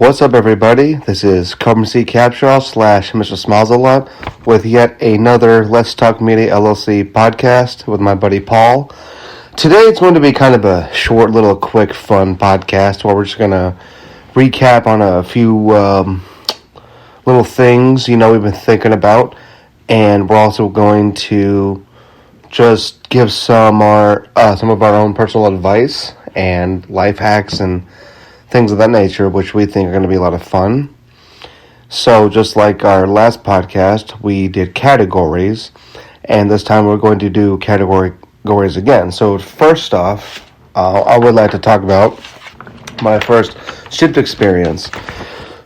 What's up, everybody? This is Coburn C Capshaw / mistersmilesalot with yet another Let's Talk Media LLC podcast with my buddy Paul. Today it's going to be kind of a short, little, quick, fun podcast where we're just going to recap on a few little things, we've been thinking about, and we're also going to just give some of our own personal advice and life hacks and things of that nature, which we think are going to be a lot of fun. So just like our last podcast, we did categories, and this time we're going to do categories again. So first off, I would like to talk about my first Shipt experience.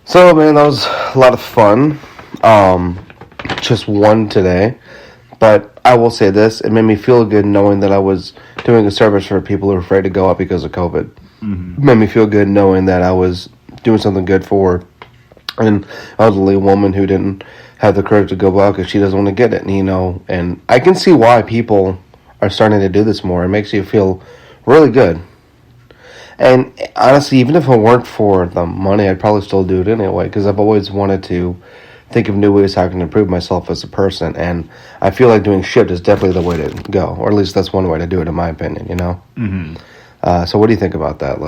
So, man, that was a lot of fun. Just one today, but I will say this, it made me feel good knowing that I was doing a service for people who were afraid to go out because of COVID. Mm-hmm. Made me feel good knowing that I was doing something good for an elderly woman who didn't have the courage to go out because she doesn't want to get it, and I can see why people are starting to do this more. It makes you feel really good. And honestly, even if it weren't for the money, I'd probably still do it anyway, because I've always wanted to think of new ways how I can improve myself as a person, and I feel like doing Shipt is definitely the way to go, or at least that's one way to do it in my opinion, Mm-hmm. So what do you think about that?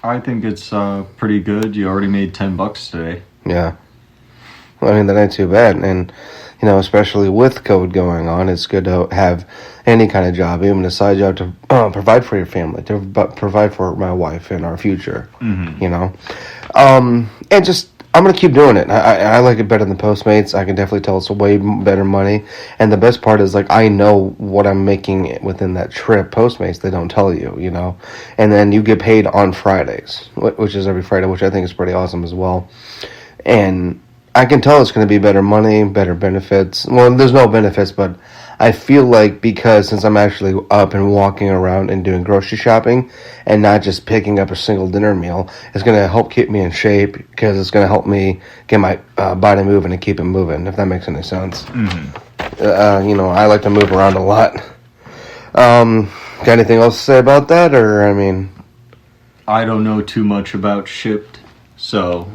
I think it's pretty good. You already made $10 today. Yeah. Well, I mean, that ain't too bad. And, especially with COVID going on, it's good to have any kind of job, even a side job, to provide for your family, to provide for my wife and our future, And just, I'm going to keep doing it. I like it better than Postmates. I can definitely tell it's way better money. And the best part is, I know what I'm making within that trip. Postmates, they don't tell you, And then you get paid on Fridays, which is every Friday, which I think is pretty awesome as well. And I can tell it's going to be better money, better benefits. Well, there's no benefits, but I feel like since I'm actually up and walking around and doing grocery shopping and not just picking up a single dinner meal, it's going to help keep me in shape, because it's going to help me get my body moving and keep it moving, if that makes any sense. Mm-hmm. I like to move around a lot. Got anything else to say about that, or, I don't know too much about Shipt, so...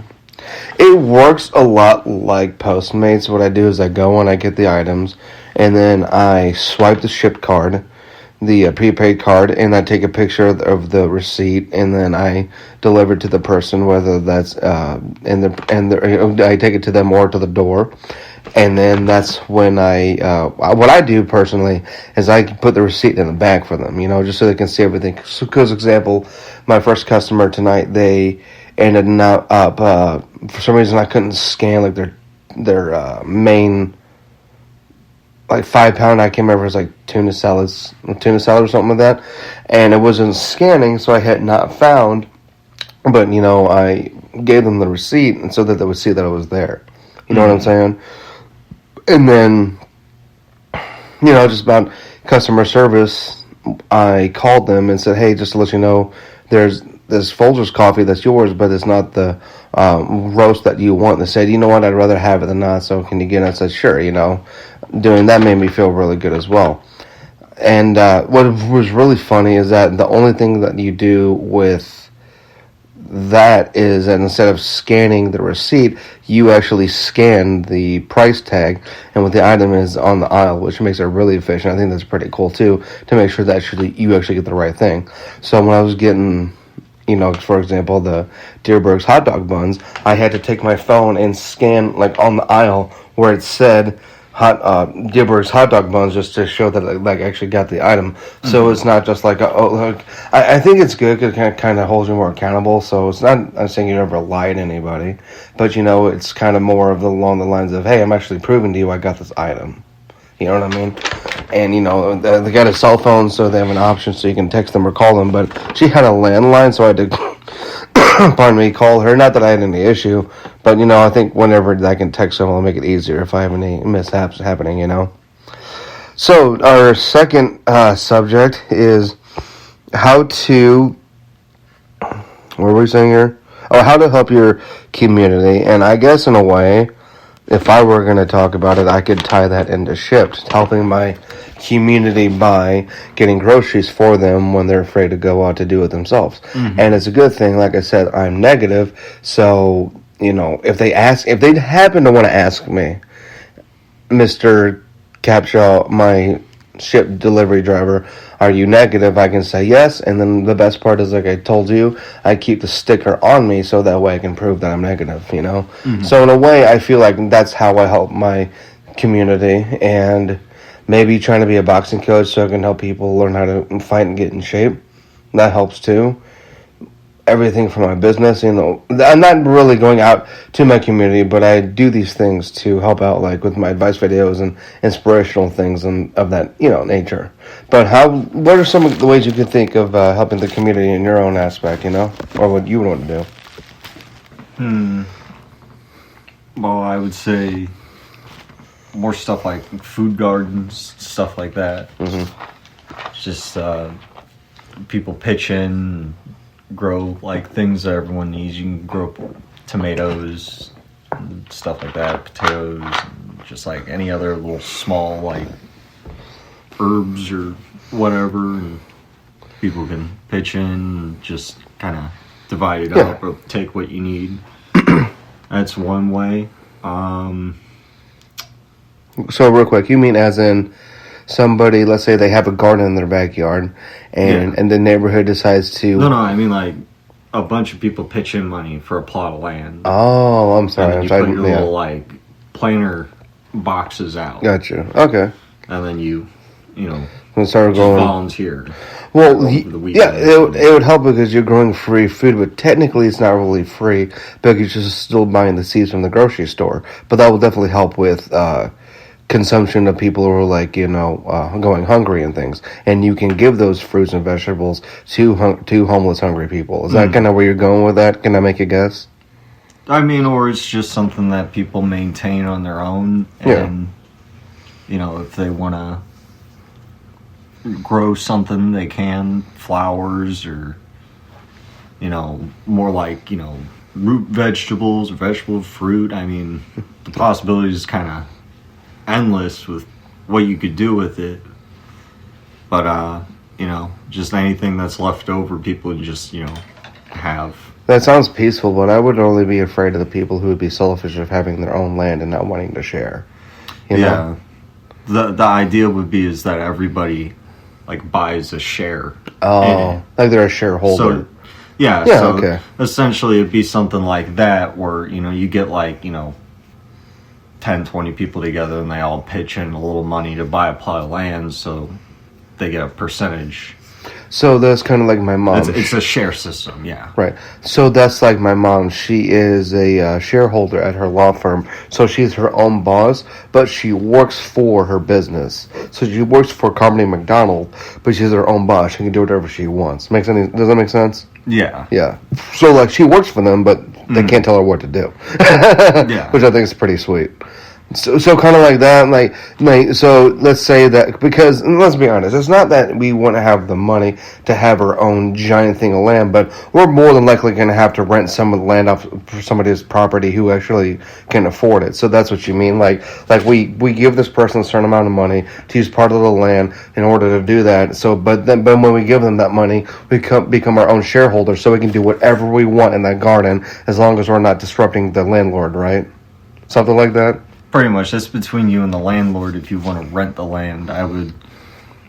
It works a lot like Postmates. What I do is I go and I get the items, and then I swipe the Shipt card, the prepaid card, and I take a picture of the receipt, and then I deliver it to the person, whether that's I take it to them or to the door. And then that's when what I do personally is I put the receipt in the bag for them, just so they can see everything. Because, example, my first customer tonight, they ended up, for some reason I couldn't scan their main 5-pound. I can't remember, it was tuna salad or something like that, and it wasn't scanning, so I had not found. But I gave them the receipt, and so that they would see that it was there. You know what I'm saying? And then just about customer service, I called them and said, hey, just to let you know, there's this Folgers coffee that's yours, but it's not the roast that you want. They said, you know what, I'd rather have it than not, so can you get it? I said, sure, Doing that made me feel really good as well. And what was really funny is that the only thing that you do with that is that instead of scanning the receipt, you actually scan the price tag and what the item is on the aisle, which makes it really efficient. I think that's pretty cool too, to make sure that you actually get the right thing. So when I was getting, for example, the Deerberg's hot dog buns, I had to take my phone and scan on the aisle where it said Deerberg's hot dog buns, just to show that I actually got the item. Mm-hmm. So it's not just I think it's good because it kind of holds you more accountable. So it's not, I'm saying you never lie to anybody, but it's kind of more of along the lines of, hey, I'm actually proving to you I got this item. You know what I mean? And, they got a cell phone, so they have an option so you can text them or call them. But she had a landline, so I had to, call her. Not that I had any issue, but, I think whenever I can text someone, it'll make it easier if I have any mishaps happening, So, our second subject is how to... What were we saying here? Oh, how to help your community. And I guess, in a way, if I were going to talk about it, I could tie that into Shipt, helping my community by getting groceries for them when they're afraid to go out to do it themselves. And it's a good thing. Like I said, I'm negative, so if they happen to want to ask me, Mr. Capshaw, my Shipt delivery driver, are you negative? I can say yes, and then the best part is, like I told you, I keep the sticker on me so that way I can prove that I'm negative, So in a way, I feel like that's how I help my community, and maybe trying to be a boxing coach so I can help people learn how to fight and get in shape. That helps too. Everything for my business, I'm not really going out to my community, but I do these things to help out, like with my advice videos and inspirational things and of that, nature. But what are some of the ways you could think of helping the community in your own aspect, or what you would want to do? Well, I would say more stuff like food gardens, stuff like that. Just people pitch in, grow like things that everyone needs. You can grow tomatoes and stuff like that, potatoes, and just like any other little small like herbs or whatever, and people can pitch in and just kind of divide it up or take what you need. That's one way. So real quick, you mean as in somebody, let's say they have a garden in their backyard, and the neighborhood decides to... No, I mean like a bunch of people pitch in money for a plot of land. Oh, I'm sorry. And then you put your little like planter boxes out. Gotcha. Okay. And then you start going volunteer. Well, it would help because you're growing free food, but technically it's not really free because you're still buying the seeds from the grocery store. But that will definitely help with consumption of people who are like, going hungry and things. And you can give those fruits and vegetables to homeless, hungry people. Is that kind of where you're going with that? Can I make a guess? I mean, or it's just something that people maintain on their own. And, if they want to grow something, they can. Flowers or, more like, root vegetables or vegetable fruit. I mean, the possibilities is kind of endless with what you could do with it, but just anything that's left over, people just have. That sounds peaceful, but I would only be afraid of the people who would be selfish of having their own land and not wanting to share. The idea would be is that everybody like buys a share. Oh, like they're a shareholder. So essentially it'd be something like that where you get like 10, 20 people together and they all pitch in a little money to buy a plot of land, so they get a percentage. So that's kind of like my mom. It's a share system, yeah. Right. So that's like my mom. She is a shareholder at her law firm. So she's her own boss, but she works for her business. So she works for Company McDonald, but she's her own boss. She can do whatever she wants. Does that make sense? Yeah. Yeah. So like she works for them, but they can't tell her what to do. Which I think is pretty sweet. So kind of like that, like so let's say that, because let's be honest, it's not that we want to have the money to have our own giant thing of land, but we're more than likely going to have to rent some of the land off for somebody's property who actually can afford it. So that's what you mean, like we give this person a certain amount of money to use part of the land in order to do that. So but when we give them that money, we become our own shareholders, so we can do whatever we want in that garden as long as we're not disrupting the landlord, right? Something like that. Pretty much. That's between you and the landlord if you want to rent the land. I would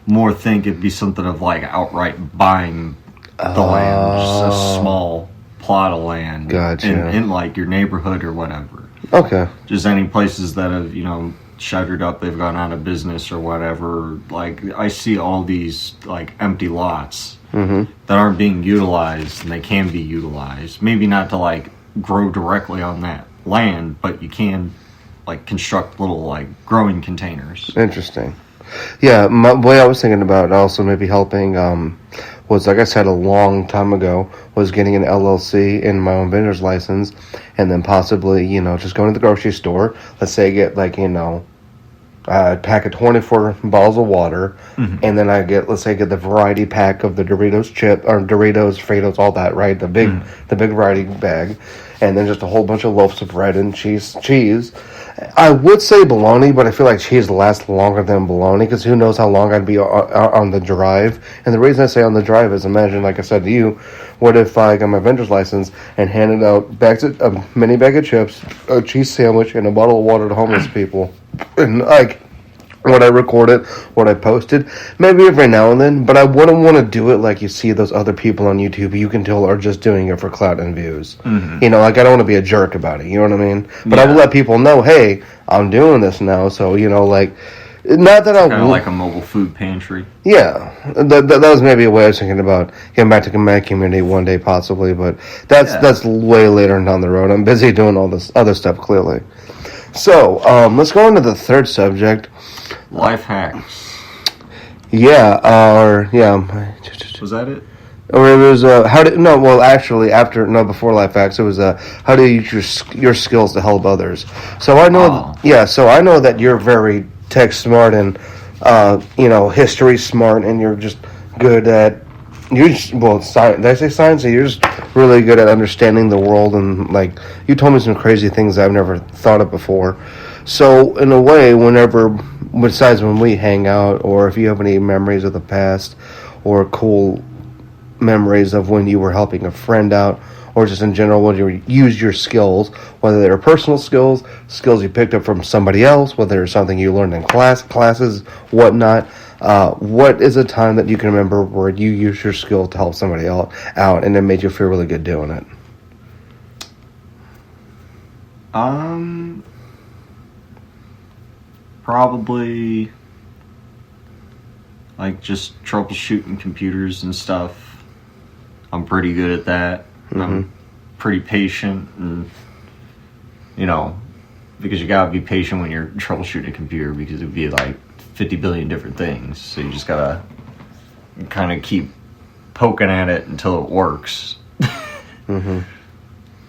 more think it'd be something of like outright buying the land. Just a small plot of land. Gotcha. In like your neighborhood or whatever. Okay. Just any places that have, shuttered up, they've gone out of business or whatever. Like, I see all these like empty lots that aren't being utilized, and they can be utilized. Maybe not to like grow directly on that land, but you can like construct little like growing containers. Interesting. Yeah, the way I was thinking about also maybe helping was, like I said a long time ago, was getting an LLC and my own vendor's license, and then possibly just going to the grocery store. Let's say I get like a pack of 24 bottles of water, and then I get the variety pack of the Doritos chip or Doritos, Fritos, all that, right? The big variety bag, and then just a whole bunch of loaves of bread and cheese. I would say bologna, but I feel like cheese lasts longer than bologna because who knows how long I'd be on the drive. And the reason I say on the drive is, imagine, like I said to you, what if I got my vendor's license and handed out a mini bag of chips, a cheese sandwich, and a bottle of water to homeless people? And like, what I recorded, what I posted, maybe every now and then, but I wouldn't want to do it like you see those other people on YouTube you can tell are just doing it for clout and views. You know, like, I don't want to be a jerk about it, you know what I mean? But I will let people know, hey, I'm doing this now, so, you know, like, not that kind of like a mobile food pantry. Yeah, that was maybe a way I was thinking about getting back to my community one day, possibly, but that's way later down the road. I'm busy doing all this other stuff, clearly. So, let's go on to the third subject. Life hacks. Yeah, Was that it? Or it was, before life hacks, it was, how do you use your skills to help others? So I know, I know that you're very tech smart and, history smart, and you're just good at, science. Did I say science? So you're just really good at understanding the world, and, like, you told me some crazy things I've never thought of before. So, in a way, besides when we hang out, or if you have any memories of the past, or cool memories of when you were helping a friend out, or just in general when you use your skills, whether they're personal skills you picked up from somebody else, whether it's something you learned in classes, whatnot, what is a time that you can remember where you used your skill to help somebody out and it made you feel really good doing it? Probably like just troubleshooting computers and stuff. I'm pretty good at that. I'm pretty patient, and because you gotta be patient when you're troubleshooting a computer, because it'd be like 50 billion different things. So you just gotta kind of keep poking at it until it works.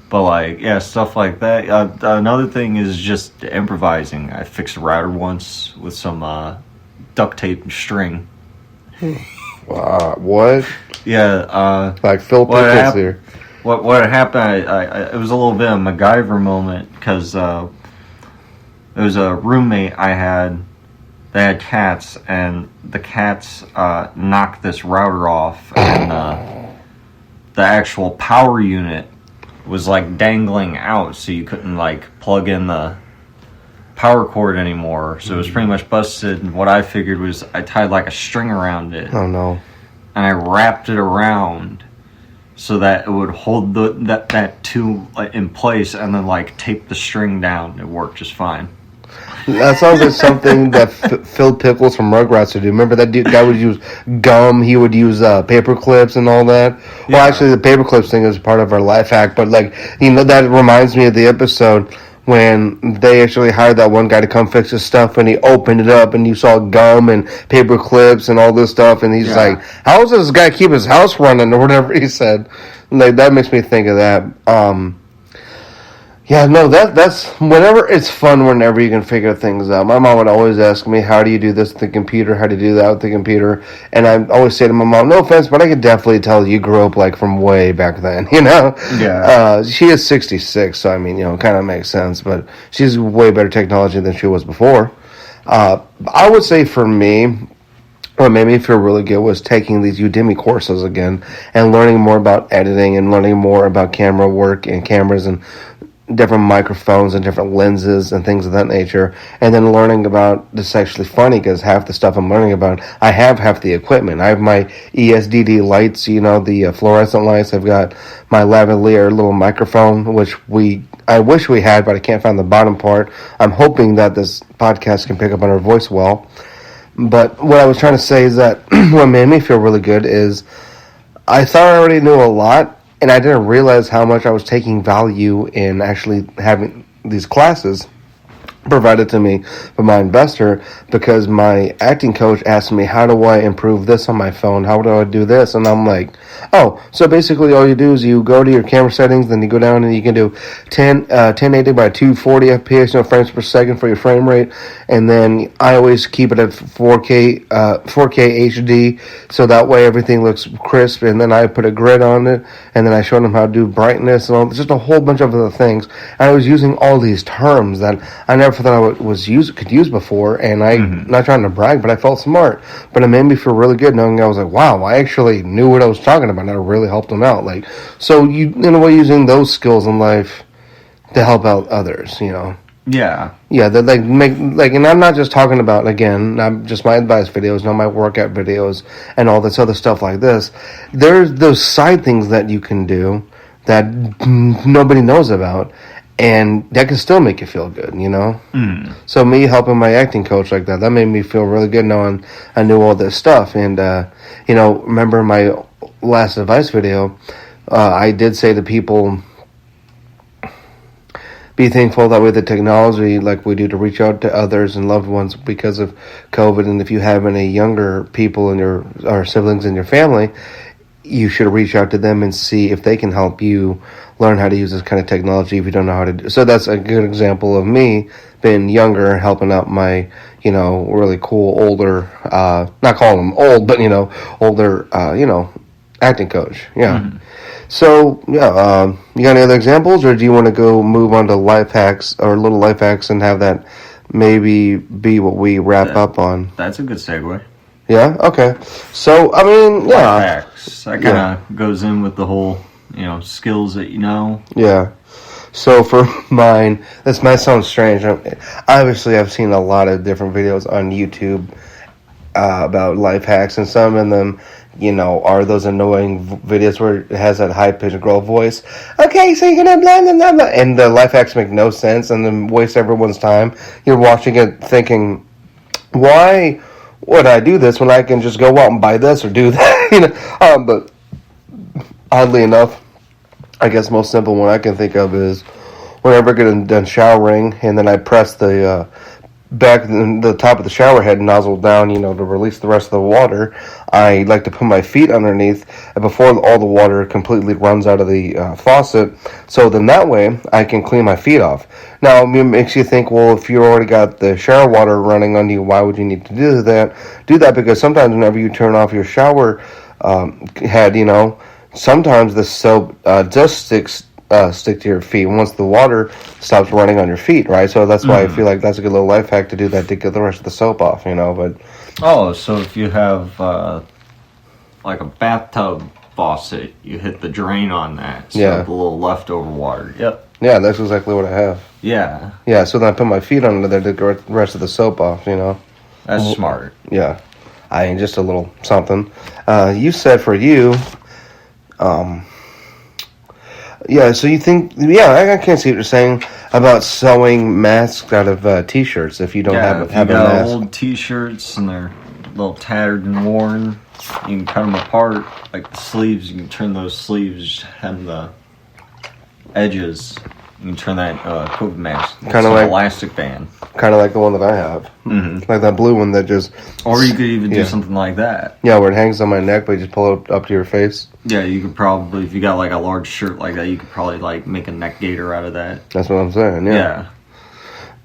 But stuff like that. Another thing is just improvising. I fixed a router once with some duct tape and string. What? Yeah. Like Phil Pickles here. What happened? It was a little bit of a Macgyver moment, because it was a roommate I had. They had cats, and the cats knocked this router off, and the actual power unit was like dangling out, so you couldn't like plug in the power cord anymore. So it was pretty much busted. And what I figured was I tied like a string around it. Oh no! And I wrapped it around so that it would hold that tool in place, and then like tape the string down. It worked just fine. That sounds like something that Phil Pickles from Rugrats would do. Remember that guy would use gum, he would use paper clips and all that? Yeah. Well, actually, the paper clips thing is part of our life hack, but, that reminds me of the episode when they actually hired that one guy to come fix his stuff, and he opened it up, and you saw gum and paper clips and all this stuff, and he's like, how does this guy keep his house running, or whatever he said. That makes me think of that. That's whenever it's fun, whenever you can figure things out. My mom would always ask me, how do you do this with the computer? How do you do that with the computer? And I always say to my mom, no offense, but I could definitely tell you grew up from way back then, Yeah. She is 66, so it kind of makes sense, but she's way better technology than she was before. I would say for me, what made me feel really good was taking these Udemy courses again and learning more about editing and learning more about camera work and cameras and different microphones and different lenses and things of that nature, and then learning about this. Actually funny, because half the stuff I'm learning about, I have half the equipment. I have my ESDD lights, the fluorescent lights. I've got my lavalier little microphone, which I wish we had, but I can't find the bottom part. I'm hoping that this podcast can pick up on our voice well. But what I was trying to say is that what made me feel really good is I thought I already knew a lot, and I didn't realize how much I was taking value in actually having these classes. provided to me by my investor, because my acting coach asked me, how do I improve this on my phone? How do I do this? And I'm like, oh, so basically all you do is you go to your camera settings, then you go down and you can do 1080 by 240 FPS, frames per second for your frame rate. And then I always keep it at 4K HD, so that way everything looks crisp. And then I put a grid on it, and then I showed him how to do brightness and all, just a whole bunch of other things. And I was using all these terms that I never thought I could use before, and I'm not trying to brag, but I felt smart. But it made me feel really good knowing I was like, wow, I actually knew what I was talking about, and I really helped them out. Like, so you, in a way, using those skills in life to help out others, Yeah. Yeah, that and I'm not just talking about, again, not just my advice videos, not my workout videos, and all this other stuff like this. There's those side things that you can do that nobody knows about, and that can still make you feel good, So me helping my acting coach like that made me feel really good knowing I knew all this stuff. And, remember my last advice video, I did say to people, be thankful that with the technology like we do to reach out to others and loved ones because of COVID. And if you have any younger people in or siblings in your family, you should reach out to them and see if they can help you learn how to use this kind of technology if you don't know how to do. So that's a good example of me being younger, helping out my, really cool older, not calling them old, but, older, acting coach. Yeah. Mm-hmm. So, yeah, you got any other examples, or do you want to move on to life hacks or little life hacks and have that maybe be what we wrap up on? That's a good segue. Yeah? Okay. So, I mean, yeah. Life hacks. That kind of goes in with the whole, skills that you know. Yeah. So for mine, this might sound strange. Obviously, I've seen a lot of different videos on YouTube about life hacks, and some of them, are those annoying videos where it has that high-pitched girl voice. Okay, so you're gonna blah, blah, blah, blah. And the life hacks make no sense and then waste everyone's time. You're watching it thinking, why would I do this when I can just go out and buy this or do that? But oddly enough, I guess most simple one I can think of is whenever I get done showering and then I press the back the top of the shower head nozzle down, to release the rest of the water. I like to put my feet underneath before all the water completely runs out of the faucet, so then that way I can clean my feet off. Now, it makes you think, well, if you already got the shower water running on you, why would you need to do that? Do that because sometimes whenever you turn off your shower head, sometimes the soap just stick to your feet once the water stops running on your feet, right? So that's why I feel like that's a good little life hack to do that, to get the rest of the soap off, But so if you have like a bathtub faucet, you hit the drain on that, so the little leftover water. Yep. Yeah, that's exactly what I have. Yeah. Yeah, so then I put my feet under there to get the rest of the soap off, That's smart. Yeah. Just a little something. You said for you, so you think, I can't see what you're saying about sewing masks out of T-shirts if you don't have a mask. If you got old T-shirts and they're a little tattered and worn, you can cut them apart, like the sleeves. You can turn those sleeves and the edges. You can turn that COVID mask kind of like elastic band. Kind of like the one that I have. Mm-hmm. Like that blue one that just... Or you could even do something like that. Yeah, where it hangs on my neck, but you just pull it up to your face. Yeah, you could probably, if you got like a large shirt like that, you could probably like make a neck gaiter out of that. That's what I'm saying, yeah.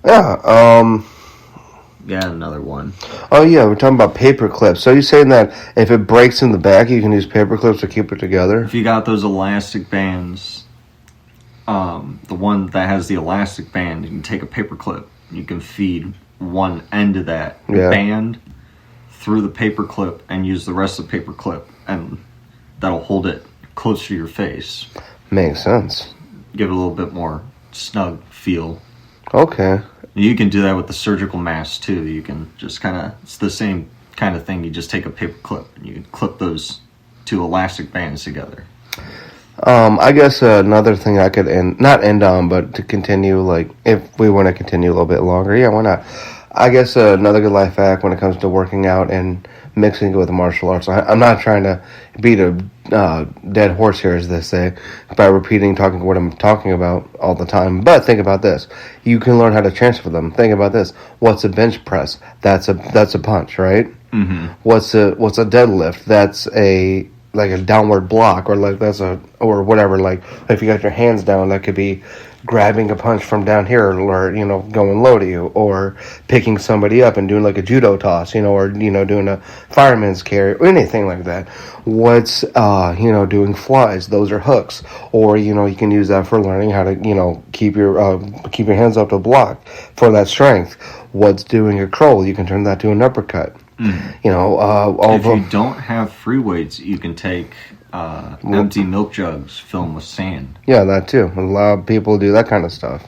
Yeah, yeah, another one. Oh, yeah, we're talking about paper clips. So you're saying that if it breaks in the back, you can use paper clips to keep it together? If you got those elastic bands... the one that has the elastic band, you can take a paper clip. You can feed one end of that band through the paper clip and use the rest of the paper clip, and that'll hold it close to your face. Makes sense. Give it a little bit more snug feel. Okay. You can do that with the surgical mask too. You can just it's the same kind of thing. You just take a paper clip and you can clip those two elastic bands together. I guess another thing I could not end on, but to continue, like, if we want to continue a little bit longer, why not? I guess another good life hack when it comes to working out and mixing it with martial arts. I'm not trying to beat a dead horse here, as they say, by talking what I'm talking about all the time. But think about this: you can learn how to transfer them. Think about this: what's a bench press? That's a punch, right? Mm-hmm. What's a deadlift? That's a downward block, or whatever. Like if you got your hands down, that could be grabbing a punch from down here, or going low to you, or picking somebody up and doing like a judo toss, or doing a fireman's carry, or anything like that. What's doing flies? Those are hooks, or you can use that for learning how to keep your hands up to block for that strength. What's doing a curl? You can turn that to an uppercut. Mm. If you don't have free weights, you can take empty milk jugs filled with sand. Yeah, that too. A lot of people do that kind of stuff.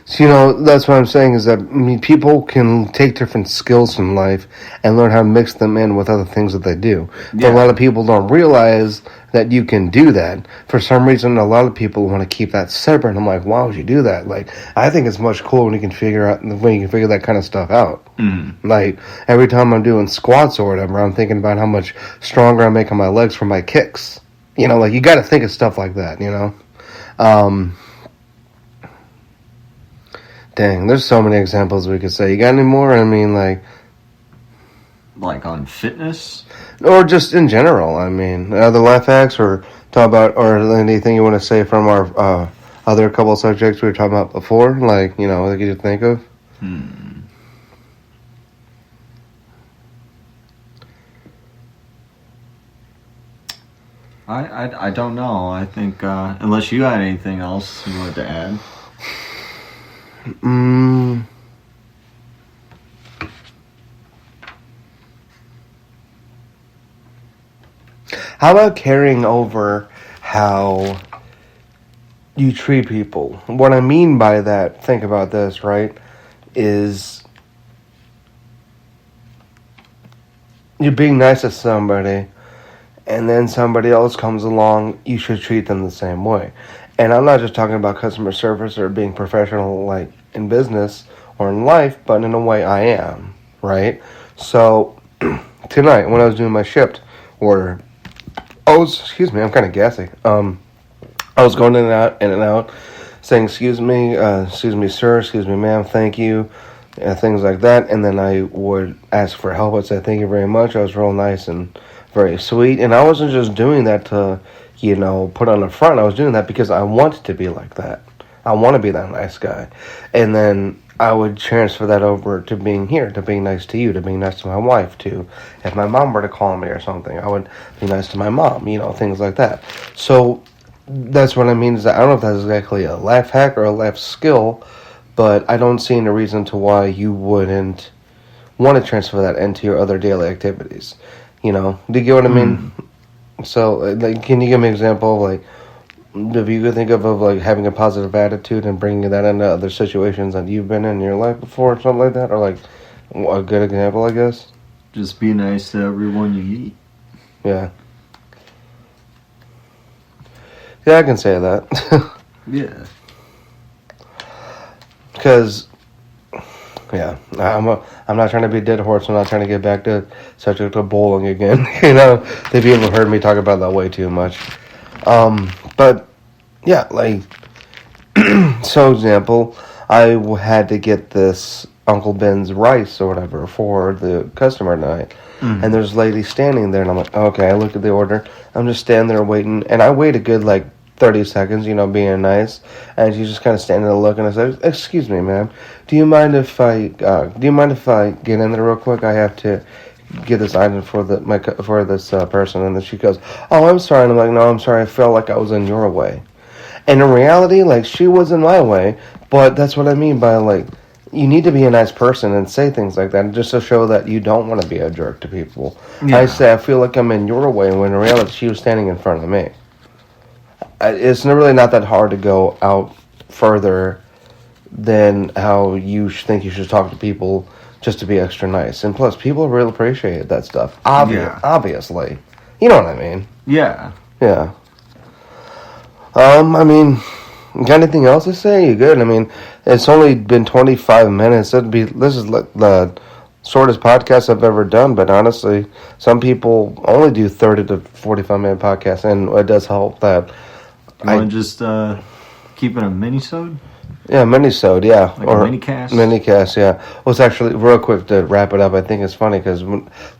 So, that's what I'm saying is that people can take different skills in life and learn how to mix them in with other things that they do. But a lot of people don't realize that you can do that. For some reason, a lot of people want to keep that separate. I'm like, why would you do that? Like, I think it's much cooler when you can figure that kind of stuff out. Mm. Like, every time I'm doing squats or whatever, I'm thinking about how much stronger I'm making my legs from my kicks. You got to think of stuff like that, Dang, there's so many examples we could say. You got any more? I mean, like on fitness? Or just in general. I mean, other life hacks, or talk about, or anything you want to say from our other couple of subjects we were talking about before, that you could think of? I don't know. I think unless you had anything else you wanted to add. How about carrying over how you treat people? What I mean by that, think about this, right, is you're being nice to somebody, and then somebody else comes along, you should treat them the same way. And I'm not just talking about customer service or being professional, like in business or in life, but in a way I am, right? So tonight, when I was doing my Shipt order, excuse me, I'm kind of gassy. I was going in and out, saying, excuse me, sir, excuse me, ma'am, thank you, things like that. And then I would ask for help. I'd say, thank you very much. I was real nice and very sweet. And I wasn't just doing that to, put on the front. I was doing that because I wanted to be like that. I want to be that nice guy. And then I would transfer that over to being here, to being nice to you, to being nice to my wife, to if my mom were to call me or something, I would be nice to my mom, things like that. So that's what I mean is that I don't know if that's exactly a life hack or a life skill, but I don't see any reason to why you wouldn't want to transfer that into your other daily activities. Do you get what I mean? So, can you give me an example of, if you could think of having a positive attitude and bringing that into other situations that you've been in your life before or something like that? Or, a good example, I guess? Just be nice to everyone you meet. Yeah. Yeah, I can say that. Yeah. Because, yeah, I'm not trying to be a dead horse. I'm not trying to get back to subject of bowling again. The people have heard me talk about that way too much. But, yeah, so example, I had to get this Uncle Ben's rice or whatever for the customer tonight. Mm-hmm. And there's a lady standing there, and I'm like, okay, I look at the order. I'm just standing there waiting, and I wait a good, 30 seconds, being nice. And she's just kind of standing there looking. I said, excuse me, ma'am, do you mind if I get in there real quick? I have to get this item for this person. And then she goes, oh, I'm sorry. And I'm like, no, I'm sorry. I felt like I was in your way. And in reality, she was in my way. But that's what I mean by, you need to be a nice person and say things like that just to show that you don't want to be a jerk to people. Yeah. I say, I feel like I'm in your way, when in reality, she was standing in front of me. It's really not that hard to go out further than how you think you should talk to people just to be extra nice. And plus, people really appreciate that stuff. Obviously. You know what I mean? Yeah. Yeah. Got anything else to say? You good? It's only been 25 minutes. This is the shortest podcast I've ever done, but honestly, some people only do 30 to 45-minute podcasts, and it does help that. You want to just keep it a mini-sode? Yeah, mini-sode, yeah. Like a mini-cast? Mini-cast, yeah. Well, it's actually, real quick to wrap it up, I think it's funny because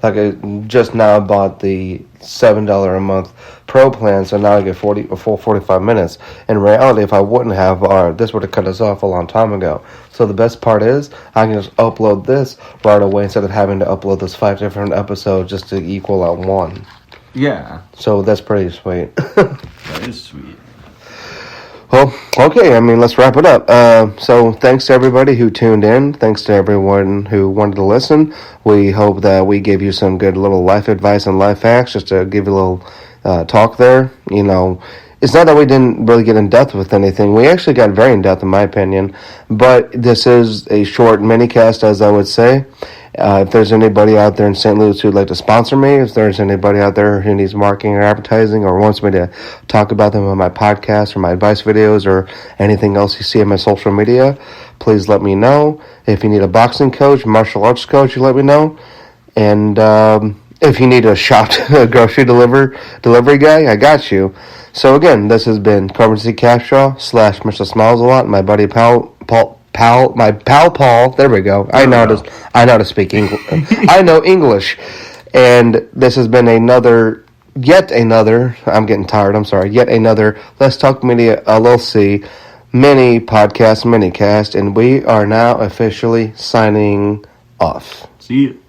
I just now bought the $7 a month Pro plan, so now I get a full 45 minutes. In reality, if I wouldn't have, this would have cut us off a long time ago. So the best part is, I can just upload this right away instead of having to upload those 5 different episodes just to equal out one. Yeah. So that's pretty sweet. That is sweet. Well, okay, let's wrap it up. So thanks to everybody who tuned in. Thanks to everyone who wanted to listen. We hope that we gave you some good little life advice and life hacks just to give you a little talk there. It's not that we didn't really get in depth with anything. We actually got very in depth, in my opinion. But this is a short mini-cast, as I would say. If there's anybody out there in St. Louis who'd like to sponsor me, if there's anybody out there who needs marketing or advertising or wants me to talk about them on my podcast or my advice videos or anything else you see on my social media, please let me know. If you need a boxing coach, martial arts coach, you let me know. And if you need a grocery delivery guy, I got you. So again, this has been Coburn C. Capshaw / mistersmilesalot, my buddy Paul, there we go. I know how to speak English. I know English. And this has been yet another, I'm getting tired, I'm sorry, yet another Let's Talk Media LLC mini podcast, mini cast, and we are now officially signing off. See you.